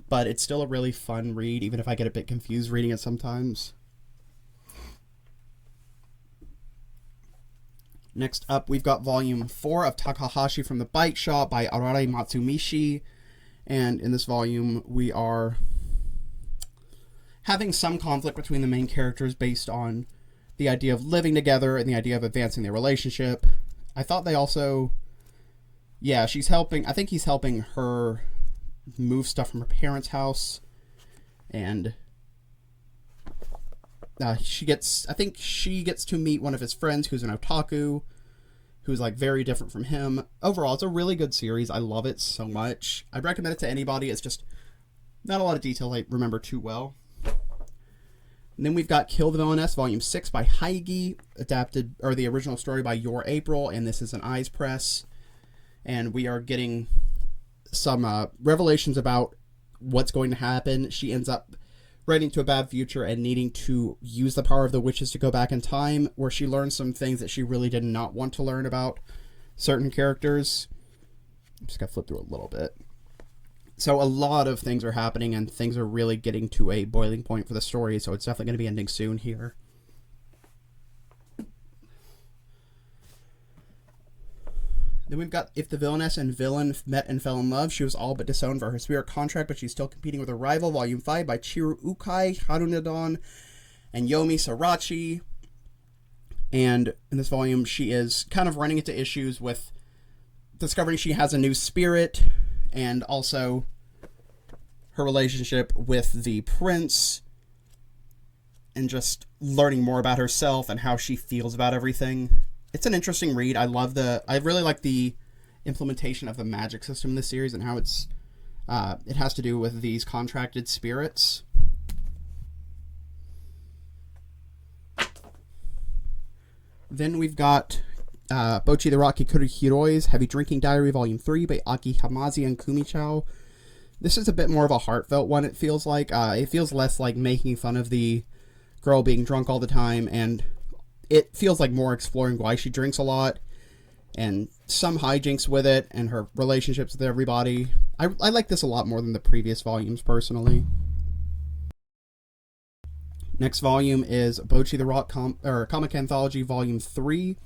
but it's still a really fun read, even if I get a bit confused reading it sometimes. Next up, we've got Volume 4 of Takahashi from the Bike Shop by Arare Matsumishi, and in this volume, we are having some conflict between the main characters based on the idea of living together and the idea of advancing their relationship. I thought they also... Yeah, she's helping. I think he's helping her move stuff from her parents' house, and she gets to meet one of his friends who's an otaku, who's like very different from him. Overall, it's a really good series. I love it so much. I'd recommend it to anybody. It's just not a lot of detail I remember too well. And then we've got Kill the Villainess, Volume 6 by Heigi, the original story by Your April, and this is an Eyes Press. And we are getting some revelations about what's going to happen. She ends up right into a bad future and needing to use the power of the witches to go back in time, where she learns some things that she really did not want to learn about certain characters. I'm just going to flip through a little bit. So a lot of things are happening, and things are really getting to a boiling point for the story, so it's definitely going to be ending soon here. Then we've got If the Villainess and Villain Met and Fell in Love. She was all but disowned for her spirit contract, but she's still competing with her rival, Volume 5 by Chiru Ukai, Harunadon, and Yomi Sarachi. And in this volume, she is kind of running into issues with discovering she has a new spirit, and also her relationship with the prince, and just learning more about herself and how she feels about everything. It's an interesting read. I really like the implementation of the magic system in this series and how it has to do with these contracted spirits. Then we've got Bochi the Rock Kikuru Hiroi's Heavy Drinking Diary Volume 3 by Aki Hamazi and Kumichao. This is a bit more of a heartfelt one, it feels like. It feels less like making fun of the girl being drunk all the time, and it feels like more exploring why she drinks a lot, and some hijinks with it, and her relationships with everybody. I like this a lot more than the previous volumes, personally. Next volume is Bochi the Rock Comic Anthology Volume 3.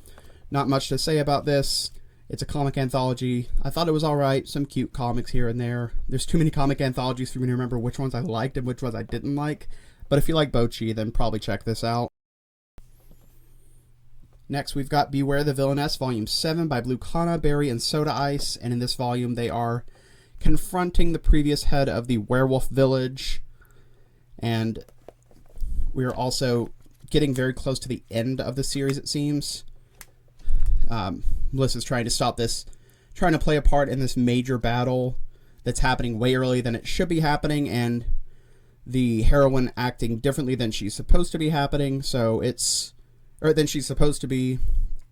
Not much to say about this. It's a comic anthology. I thought it was alright. Some cute comics here and there. There's too many comic anthologies for me to remember which ones I liked and which ones I didn't like. But if you like Bochi, then probably check this out. Next, we've got Beware the Villainess, Volume 7 by Blue Kana, Berry, and Soda Ice. And in this volume, they are confronting the previous head of the werewolf village. And we are also getting very close to the end of the series, it seems. Melissa's trying to stop this, trying to play a part in this major battle that's happening way earlier than it should be happening, and the heroine acting differently than she's supposed to be than she's supposed to be.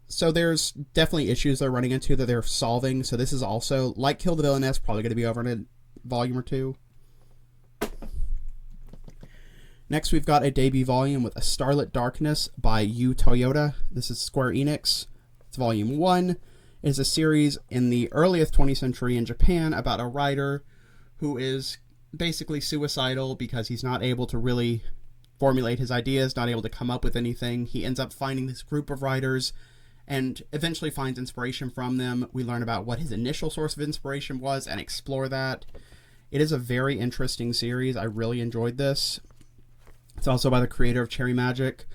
So there's definitely issues they're running into that they're solving. So this is also, like Kill the Villainess, probably going to be over in a volume or two. Next, we've got a debut volume with A Starlit Darkness by Yu Toyota. This is Square Enix. It's Volume 1. It is a series in the earliest 20th century in Japan about a writer who is basically suicidal because he's not able to really formulate his ideas, not able to come up with anything. He ends up finding this group of writers and eventually finds inspiration from them. We learn about what his initial source of inspiration was and explore that. It is a very interesting series. I really enjoyed this. It's also by the creator of Cherry Magic.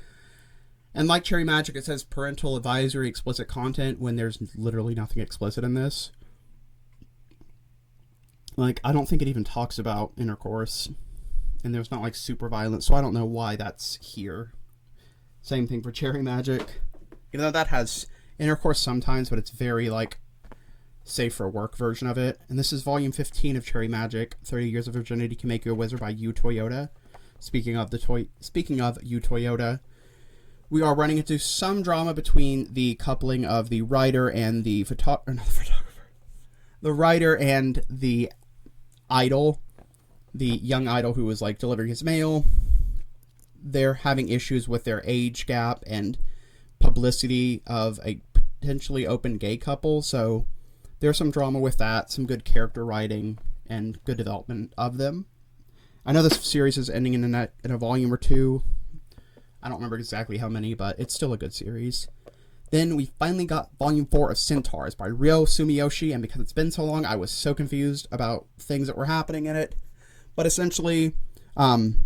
And like Cherry Magic, it says parental advisory, explicit content, when there's literally nothing explicit in this. Like, I don't think it even talks about intercourse. And there's not, like, super violence, so I don't know why that's here. Same thing for Cherry Magic. Even though that has intercourse sometimes, but it's very, like, safe for work version of it. And this is Volume 15 of Cherry Magic, 30 Years of Virginity Can Make You a Wizard by Yu Toyota. Speaking of Yu Toyota, we are running into some drama between the coupling of the writer and the the writer and the idol, the young idol who was like delivering his mail. They're having issues with their age gap and publicity of a potentially open gay couple, so there's some drama with that, some good character writing and good development of them. I know this series is ending in a volume or two. I don't remember exactly how many, but it's still a good series. Then we finally got Volume 4 of Centaurs by Ryo Sumiyoshi, and because it's been so long, I was so confused about things that were happening in it. But essentially, Gonta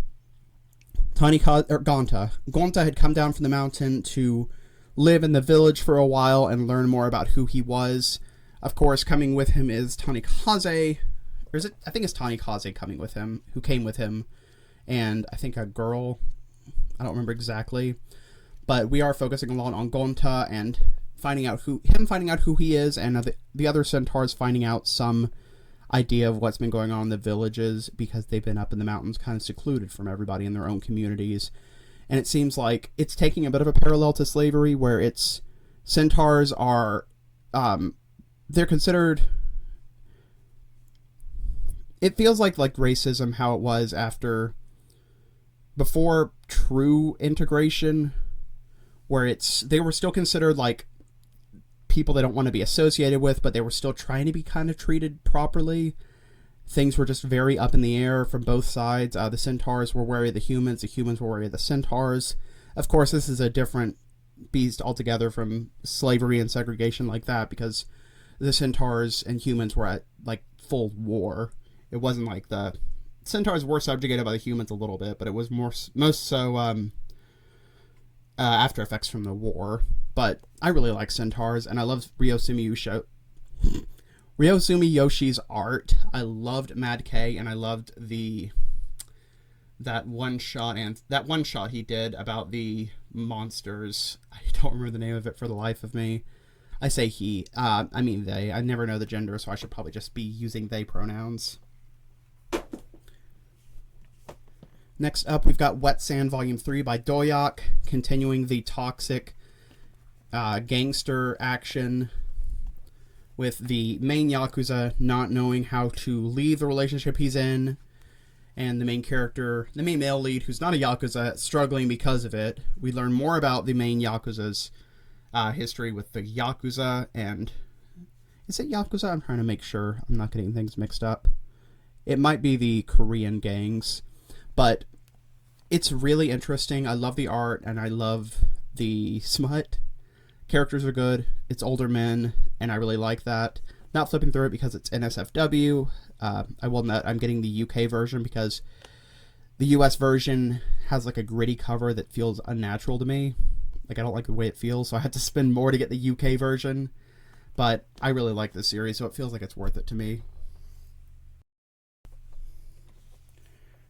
had come down from the mountain to live in the village for a while and learn more about who he was. Of course, coming with him is Tanikaze, or is it? I think it's Tanikaze coming with him, who came with him, and I think a girl. I don't remember exactly, but we are focusing a lot on Gonta and finding out who he is, and the other centaurs finding out some idea of what's been going on in the villages, because they've been up in the mountains kind of secluded from everybody in their own communities. And it seems like it's taking a bit of a parallel to slavery, where it's centaurs are they're considered, it feels like racism, how it was before true integration, where they were still considered like people they don't want to be associated with, but they were still trying to be kind of treated properly. Things were just very up in the air from both sides. The centaurs were wary of the humans were wary of the centaurs. Of course, this is a different beast altogether from slavery and segregation like that, because the centaurs and humans were at like full war. It wasn't like the centaurs were subjugated by the humans a little bit, but it was most so after effects from the war. But I really like Centaurs, and I love Ryosumi Yoshi's art. I loved Mad K, and I loved that one shot he did about the monsters. I don't remember the name of it for the life of me. I say he. I mean they. I never know the gender, so I should probably just be using they pronouns. Next up, we've got Wet Sand Volume 3 by Doyak, continuing the toxic gangster action with the main Yakuza not knowing how to leave the relationship he's in, and the main male lead, who's not a Yakuza, struggling because of it. We learn more about the main Yakuza's history with the Yakuza, and... Is it Yakuza? I'm trying to make sure I'm not getting things mixed up. It might be the Korean gangs, but it's really interesting. I love the art, and I love the smut. Characters are good. It's older men, and I really like that. Not flipping through it because it's NSFW. I will note I'm getting the UK version because the US version has like a gritty cover that feels unnatural to me. Like, I don't like the way it feels, so I had to spend more to get the UK version. But I really like this series, so it feels like it's worth it to me.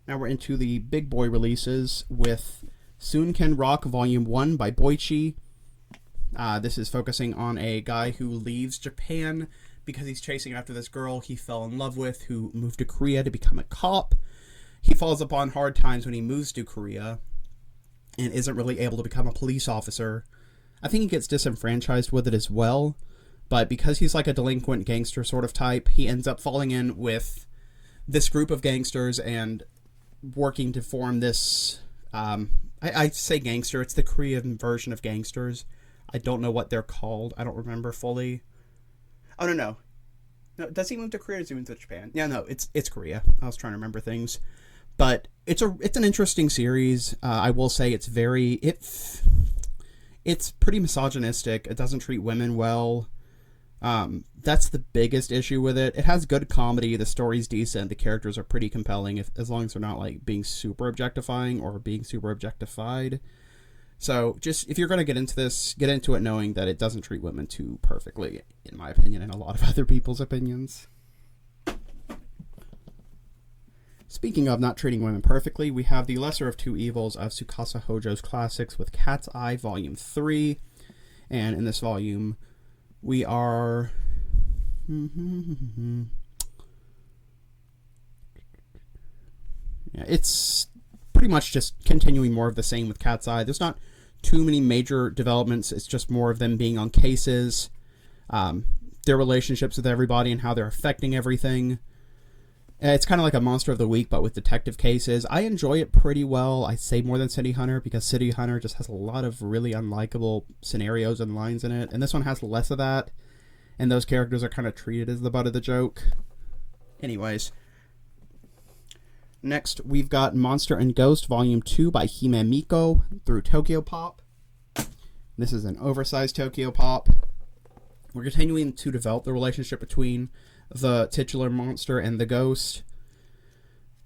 Now we're into the big boy releases with Sunken Rock Volume 1 by Boichi. This is focusing on a guy who leaves Japan because he's chasing after this girl he fell in love with who moved to Korea to become a cop. He falls upon hard times when he moves to Korea and isn't really able to become a police officer. I think he gets disenfranchised with it as well, but because he's like a delinquent gangster sort of type, he ends up falling in with this group of gangsters and working to form this, I say gangster, it's the Korean version of gangsters. I don't know what they're called. I don't remember fully. Oh, no. No, does he move to Korea or does he move to Japan? Yeah, no, it's Korea. I was trying to remember things. But it's an interesting series. I will say it's pretty misogynistic. It doesn't treat women well. That's the biggest issue with it. It has good comedy. The story's decent. The characters are pretty compelling, as long as they're not like being super objectifying or being super objectified. So just, if you're going to get into this, get into it knowing that it doesn't treat women too perfectly, in my opinion, and a lot of other people's opinions. Speaking of not treating women perfectly, we have the lesser of two evils of Tsukasa Hojo's classics with Cat's Eye Volume 3. And in this volume, we are... Yeah, it's pretty much just continuing more of the same with Cat's Eye. There's not too many major developments. It's just more of them being on cases, their relationships with everybody and how they're affecting everything. It's kind of like a Monster of the Week, but with detective cases. I enjoy it pretty well. I say more than City Hunter, because City Hunter just has a lot of really unlikable scenarios and lines in it. And this one has less of that. And those characters are kind of treated as the butt of the joke. Anyways. Next, we've got Monster and Ghost Volume 2 by Hime Miko through Tokyo Pop. This is an oversized Tokyo Pop. We're continuing to develop the relationship between the titular monster and the ghost,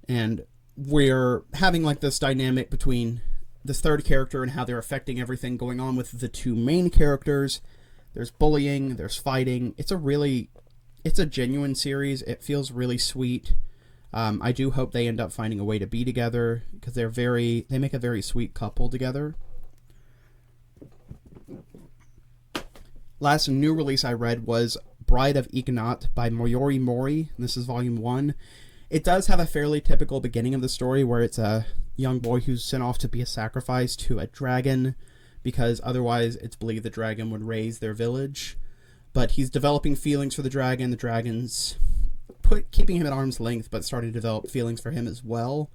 and we're having like this dynamic between this third character and how they're affecting everything going on with the two main characters. There's bullying, there's fighting. It's a genuine series. It feels really sweet. I do hope they end up finding a way to be together, because they make a very sweet couple together. Last new release I read was Bride of Ignat by Moyori Mori. This is Volume 1. It does have a fairly typical beginning of the story, where it's a young boy who's sent off to be a sacrifice to a dragon, because otherwise it's believed the dragon would raise their village. But he's developing feelings for the dragon. The dragon's keeping him at arm's length, but starting to develop feelings for him as well,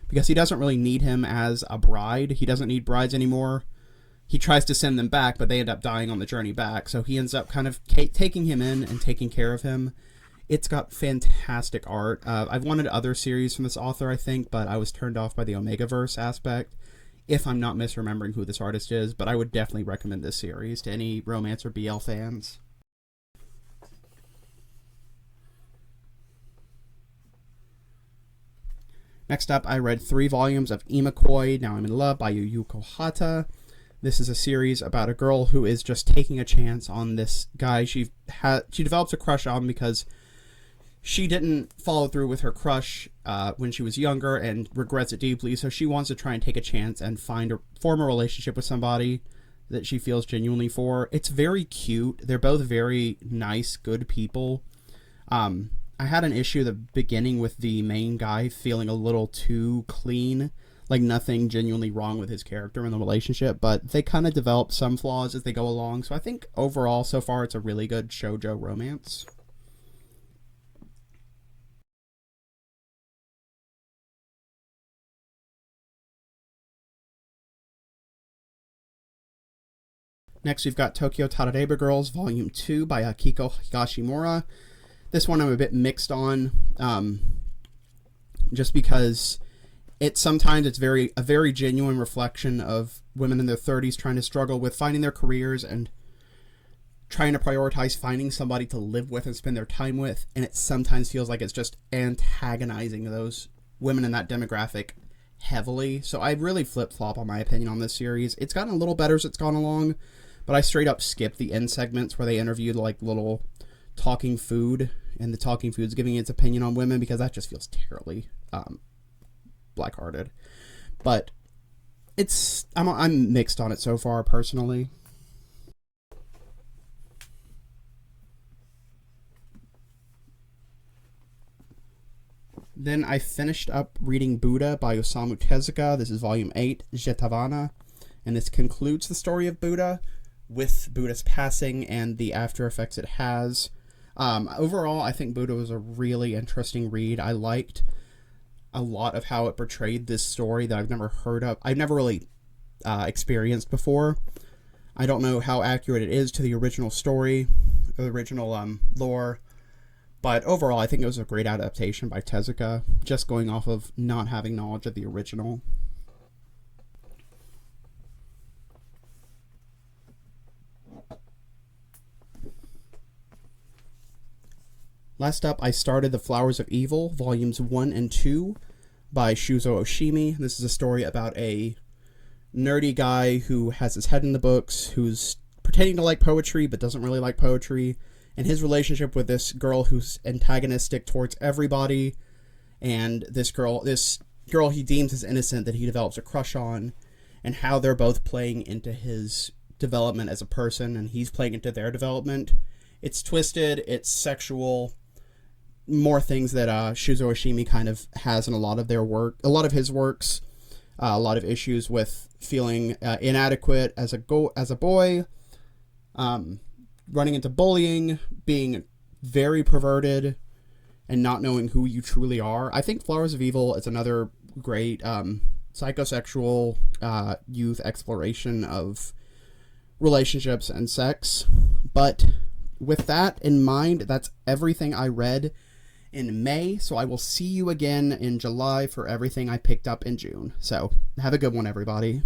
because he doesn't really need him as a bride. He doesn't need brides anymore. He tries to send them back, but they end up dying on the journey back. So he ends up kind of taking him in and taking care of him. It's got fantastic art. I've wanted other series from this author, I think, but I was turned off by the Omegaverse aspect, if I'm not misremembering who this artist is. But I would definitely recommend this series to any romance or BL fans. Next up, I read 3 volumes of Imakoi, Now I'm in Love by Yu Kohata. This is a series about a girl who is just taking a chance on this guy she develops a crush on because she didn't follow through with her crush when she was younger and regrets it deeply. So she wants to try and take a chance and form a relationship with somebody that she feels genuinely for. It's very cute. They're both very nice, good people. I had an issue at the beginning with the main guy feeling a little too clean, like nothing genuinely wrong with his character in the relationship, but they kind of develop some flaws as they go along. So I think overall, so far, it's a really good shoujo romance. Next, we've got Tokyo Tadadeba Girls, Volume 2 by Akiko Higashimura. This one I'm a bit mixed on, just because sometimes it's a very genuine reflection of women in their 30s trying to struggle with finding their careers and trying to prioritize finding somebody to live with and spend their time with, and it sometimes feels like it's just antagonizing those women in that demographic heavily. So I really flip-flop on my opinion on this series. It's gotten a little better as it's gone along, but I straight up skipped the end segments where they interviewed like little talking food, and the talking food's giving its opinion on women, because that just feels terribly black-hearted. But I'm mixed on it so far, personally. Then I finished up reading Buddha by Osamu Tezuka. This is Volume 8, Jetavana, and this concludes the story of Buddha with Buddha's passing and the after effects it has. Overall, I think Buddha was a really interesting read. I liked a lot of how it portrayed this story that I've never heard of. I've never really experienced before. I don't know how accurate it is to the original story, the original lore, but overall, I think it was a great adaptation by Tezuka, just going off of not having knowledge of the original. Last up, I started The Flowers of Evil, Volumes 1 and 2 by Shuzo Oshimi. This is a story about a nerdy guy who has his head in the books, who's pretending to like poetry but doesn't really like poetry, and his relationship with this girl who's antagonistic towards everybody, and this girl he deems as innocent that he develops a crush on, and how they're both playing into his development as a person, and he's playing into their development. It's twisted, it's sexual, more things that Shuzo Oshimi kind of has in a lot of his works. A lot of issues with feeling inadequate as a boy, running into bullying, being very perverted, and not knowing who you truly are. I think Flowers of Evil is another great psychosexual youth exploration of relationships and sex. But with that in mind, that's everything I read in May, so I will see you again in July for everything I picked up in June. So have a good one, everybody.